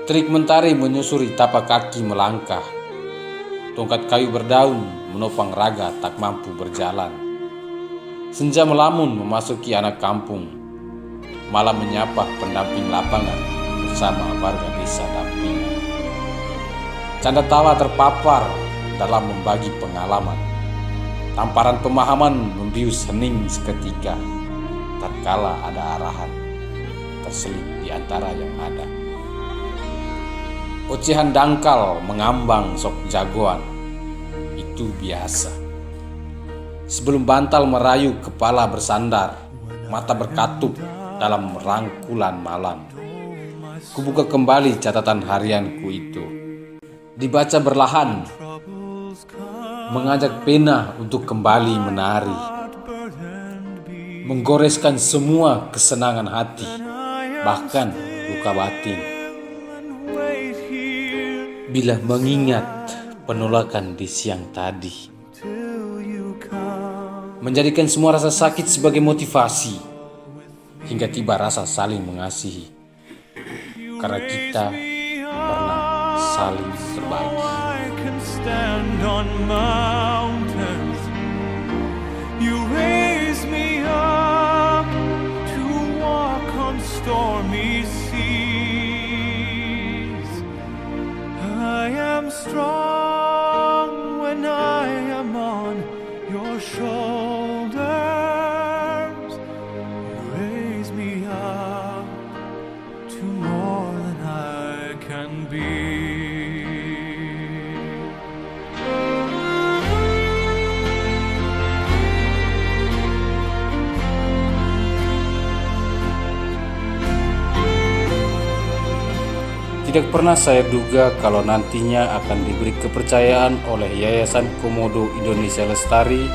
Terik mentari menyusuri tapak kaki melangkah. Tongkat kayu berdaun menopang raga tak mampu berjalan. Senja melamun memasuki anak kampung. Malam menyapa pendamping lapangan bersama warga desa dampingan. Canda tawa terpapar dalam membagi pengalaman. Tamparan pemahaman membius hening seketika. Tatkala ada arahan terselip di antara yang ada. Ocehan dangkal mengambang sok jagoan. Itu biasa. Sebelum bantal merayu, kepala bersandar, mata berkatup dalam rangkulan malam. Kubuka kembali catatan harianku itu. Dibaca berlahan, mengajak pena untuk kembali menari, menggoreskan semua kesenangan hati, bahkan luka batin. Bila mengingat penolakan di siang tadi, menjadikan semua rasa sakit sebagai motivasi, hingga tiba rasa saling mengasihi, karena kita pernah saling berbagi. I am strong when I am on your shoulders. You raise me up to more than I can be. Tidak pernah saya duga kalau nantinya akan diberi kepercayaan oleh Yayasan Komodo Indonesia Lestari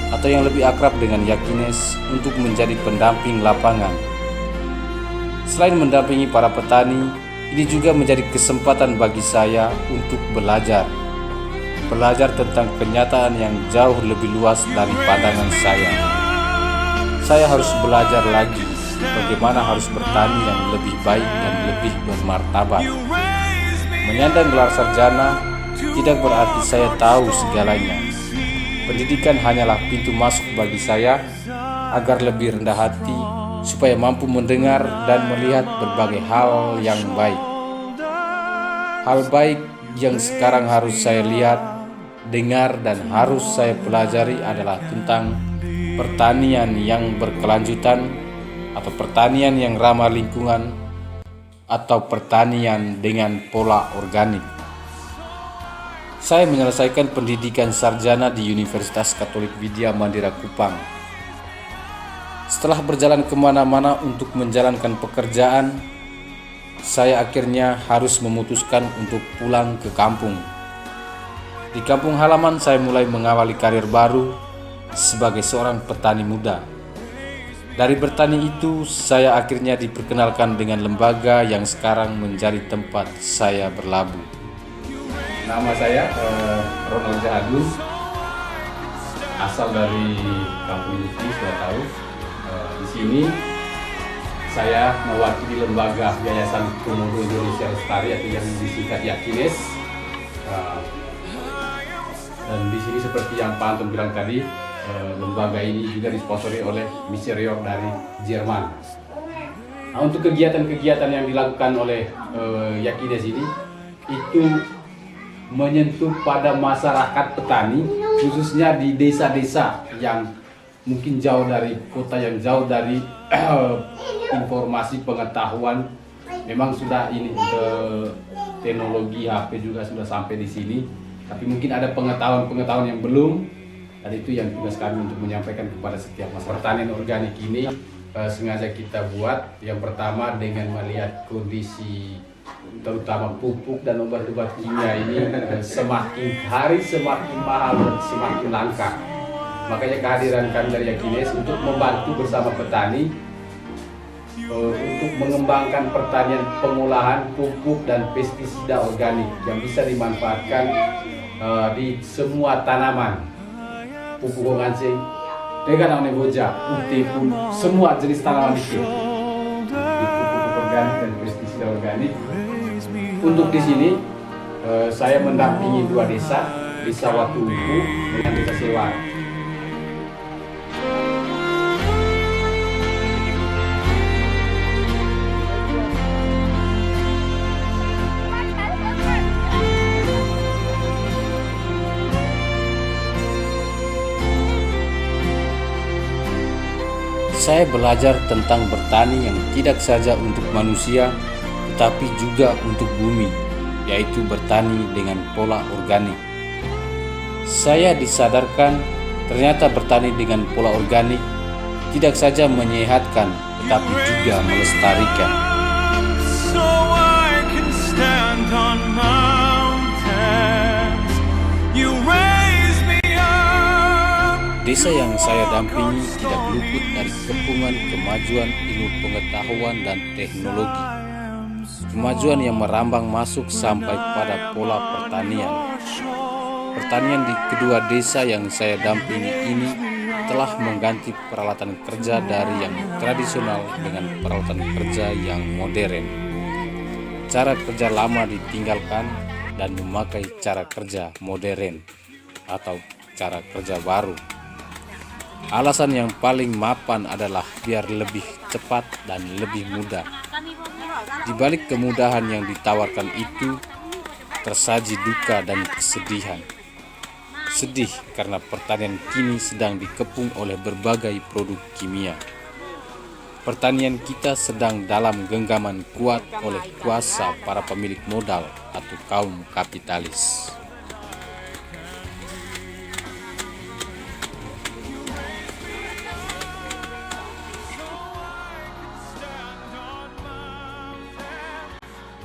atau yang lebih akrab dengan Yakines untuk menjadi pendamping lapangan. Selain mendampingi para petani, ini juga menjadi kesempatan bagi saya untuk belajar tentang kenyataan yang jauh lebih luas dari pandangan saya. Saya harus belajar lagi bagaimana harus bertani yang lebih baik dan lebih bermartabat. Menyandang gelar sarjana tidak berarti saya tahu segalanya. Pendidikan hanyalah pintu masuk bagi saya agar lebih rendah hati, supaya mampu mendengar dan melihat berbagai hal yang baik. Hal baik yang sekarang harus saya lihat, dengar, dan harus saya pelajari adalah tentang pertanian yang berkelanjutan, atau pertanian yang ramah lingkungan, atau pertanian dengan pola organik. Saya menyelesaikan pendidikan sarjana di Universitas Katolik Widya Mandira Kupang. Setelah berjalan kemana-mana untuk menjalankan pekerjaan, saya akhirnya harus memutuskan untuk pulang ke kampung. Di kampung halaman saya mulai mengawali karir baru sebagai seorang petani muda. Dari bertani itu, saya akhirnya diperkenalkan dengan lembaga yang sekarang menjadi tempat saya berlabuh. Nama saya Ronald Jahadun, asal dari Kampung Yuki, sudah tahu. Di sini saya mewakili lembaga Yayasan Komodo Indonesia Lestari atau yang disingkat Yakines. Dan di sini seperti yang Pak Anton bilang tadi, lembaga ini juga disponsori oleh Miserior dari Jerman. Nah, untuk kegiatan-kegiatan yang dilakukan oleh Yakines ini itu menyentuh pada masyarakat petani, khususnya di desa-desa yang mungkin jauh dari kota, yang jauh dari informasi pengetahuan. Memang sudah ini teknologi HP juga sudah sampai di sini, tapi mungkin ada pengetahuan yang belum. Dan itu yang tugas kami untuk menyampaikan kepada setiap masyarakat. Pertanian organik ini sengaja kita buat yang pertama dengan melihat kondisi terutama pupuk dan obat-obat kimia ini semakin hari semakin mahal dan semakin langka. Makanya kehadiran kami dari Yakines untuk membantu bersama petani untuk mengembangkan pertanian pengolahan pupuk dan pestisida organik yang bisa dimanfaatkan di semua tanaman. Pupuk ongancing, dengan boja, uti pun semua jenis tanaman itu. Di pupuk organik dan pestisida organik Untuk di sini saya mendampingi dua desa, Desa Watuku dengan Desa Sewar. Saya belajar tentang bertani yang tidak saja untuk manusia, tetapi juga untuk bumi, yaitu bertani dengan pola organik. Saya disadarkan ternyata bertani dengan pola organik tidak saja menyehatkan, tetapi juga melestarikan. So I can stand on mountains. You raise me up. Desa yang saya dampingi tidak luput dari kepungan kemajuan ilmu pengetahuan dan teknologi. Kemajuan yang merambang masuk sampai pada pola pertanian. Pertanian di kedua desa yang saya dampingi ini telah mengganti peralatan kerja dari yang tradisional dengan peralatan kerja yang modern. Cara kerja lama ditinggalkan dan memakai cara kerja modern atau cara kerja baru. Alasan yang paling mapan adalah biar lebih cepat dan lebih mudah. Di balik kemudahan yang ditawarkan itu, tersaji duka dan kesedihan. Sedih karena pertanian kini sedang dikepung oleh berbagai produk kimia. Pertanian kita sedang dalam genggaman kuat oleh kuasa para pemilik modal atau kaum kapitalis.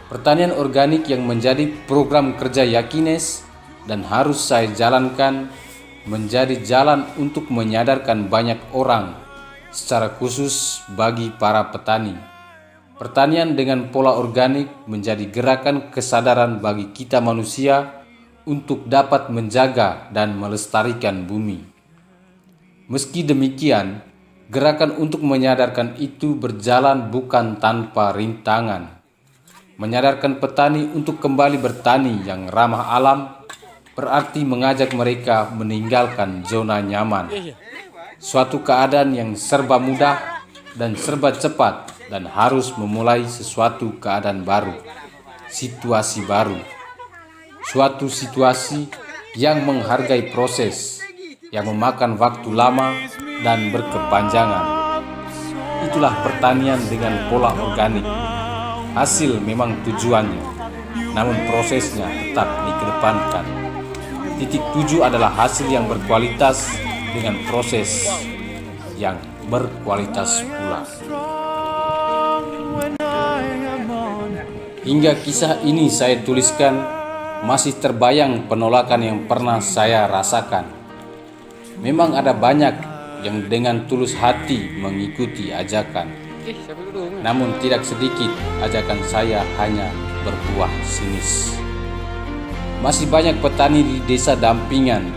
Pertanian organik yang menjadi program kerja Yakines dan harus saya jalankan menjadi jalan untuk menyadarkan banyak orang, secara khusus bagi para petani. Pertanian dengan pola organik menjadi gerakan kesadaran bagi kita manusia untuk dapat menjaga dan melestarikan bumi. Meski demikian, gerakan untuk menyadarkan itu berjalan bukan tanpa rintangan. Menyadarkan petani untuk kembali bertani yang ramah alam berarti mengajak mereka meninggalkan zona nyaman. Suatu keadaan yang serba mudah dan serba cepat dan harus memulai sesuatu keadaan baru, situasi baru. Suatu situasi yang menghargai proses, yang memakan waktu lama dan berkepanjangan. Itulah pertanian dengan pola organik. Hasil memang tujuannya, namun prosesnya tetap dikedepankan. Titik tuju adalah hasil yang berkualitas dengan proses yang berkualitas pula. Hingga kisah ini saya tuliskan, masih terbayang penolakan yang pernah saya rasakan. Memang ada banyak yang dengan tulus hati mengikuti ajakan. Namun tidak sedikit ajakan saya hanya berbuah sinis. Masih banyak petani di desa dampingan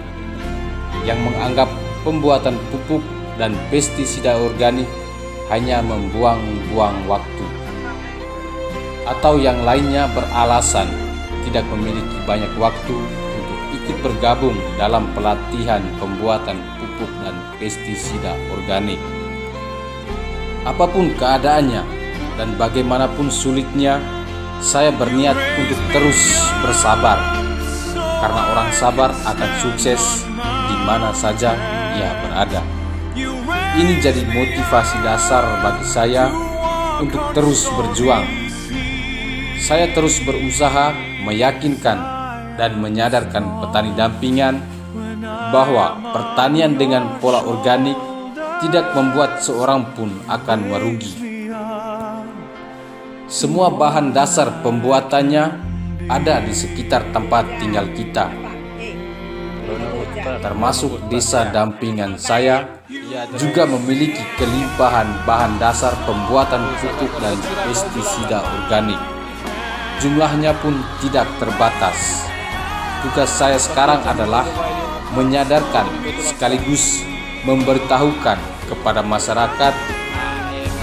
yang menganggap pembuatan pupuk dan pestisida organik hanya membuang-buang waktu, atau yang lainnya beralasan tidak memiliki banyak waktu untuk ikut bergabung dalam pelatihan pembuatan pupuk dan pestisida organik. Apapun keadaannya dan bagaimanapun sulitnya, saya berniat untuk terus bersabar. Karena orang sabar akan sukses di mana saja ia berada. Ini jadi motivasi dasar bagi saya untuk terus berjuang. Saya terus berusaha meyakinkan dan menyadarkan petani dampingan bahwa pertanian dengan pola organik tidak membuat seorang pun akan merugi. Semua bahan dasar pembuatannya ada di sekitar tempat tinggal kita, termasuk desa dampingan saya juga memiliki kelimpahan bahan dasar pembuatan pupuk dan pestisida organik. Jumlahnya pun tidak terbatas. Tugas saya sekarang adalah menyadarkan sekaligus memberitahukan kepada masyarakat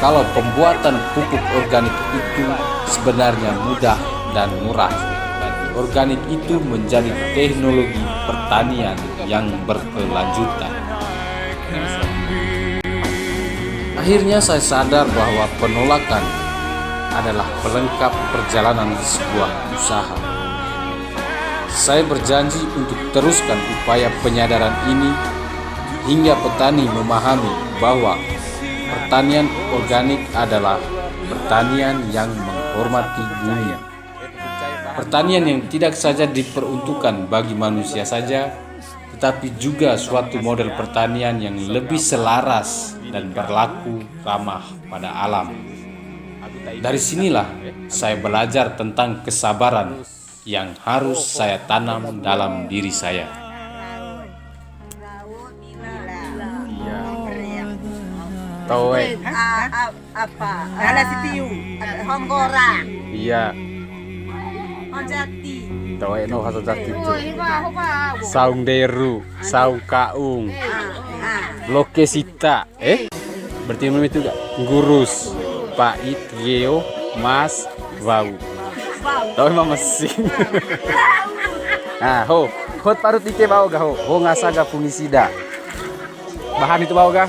kalau pembuatan pupuk organik itu sebenarnya mudah dan murah. Organik itu menjadi teknologi pertanian yang berkelanjutan. Akhirnya saya sadar bahwa penolakan adalah pelengkap perjalanan di sebuah usaha. Saya berjanji untuk teruskan upaya penyadaran ini hingga petani memahami bahwa pertanian organik adalah pertanian yang menghormati bumi. Pertanian yang tidak saja diperuntukkan bagi manusia saja, tetapi juga suatu model pertanian yang lebih selaras dan berlaku ramah pada alam. Dari sinilah saya belajar tentang kesabaran yang harus saya tanam dalam diri saya. Tahu apa? Ala sitiu, honggora, iya. honjati. Tahu no hasa jati itu. Saung deru, saung kaung, bloke sita. Berarti memang itu gak? Gurus, pait, geo, mas, bau. Tahu memang mesin. Nah, hot parut ike bau gak ho ngasaga fungisida. Bahan itu bau gak?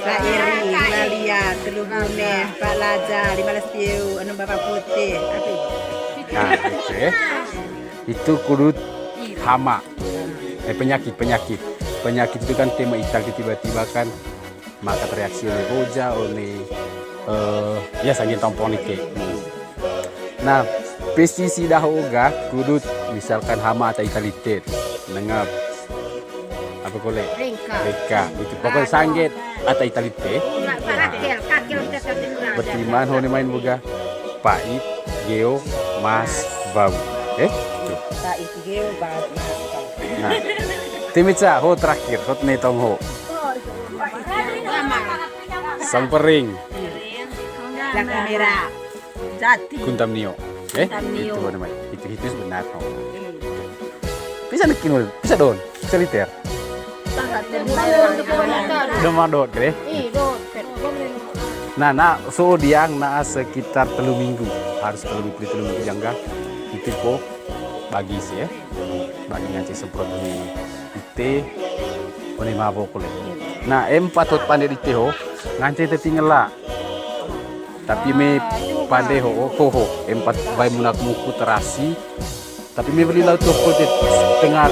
Sairi, Malia, Telubune, Pak Laja, 15 tiu, anu Bapak Putih. Apa? Nah, itu kudu hama. Penyakit itu kan tema itak tiba-tiba kan maka reaksi oleh boja oleh ya sanggih tampon ike. Nah, pestisida hoga kudu misalkan hama atau italitet nengap apa kole reka itu pokoknya sanggit atau italite bertiman hone main boga pait geo mas bau itu. Pait geo bau. Nah, timitsa ho terakhir hot netong ho sampering Jaka merah. Jati. kuntam nio Kuntamnio. itu namanya itu sebenarnya ho bisa nekin bisa don bisa liter udah madot deh. Nah, so diang sekitar 3 minggu harus 3 minggu jangga itu kok bagi sih ya bagi ngaci semprot di ite boleh mabok boleh. Nah, empat hot pandai di teho ngaci tertinggal lah tapi me pandai ho empat bayi munak muku terasi tapi me beli laut tuh setengah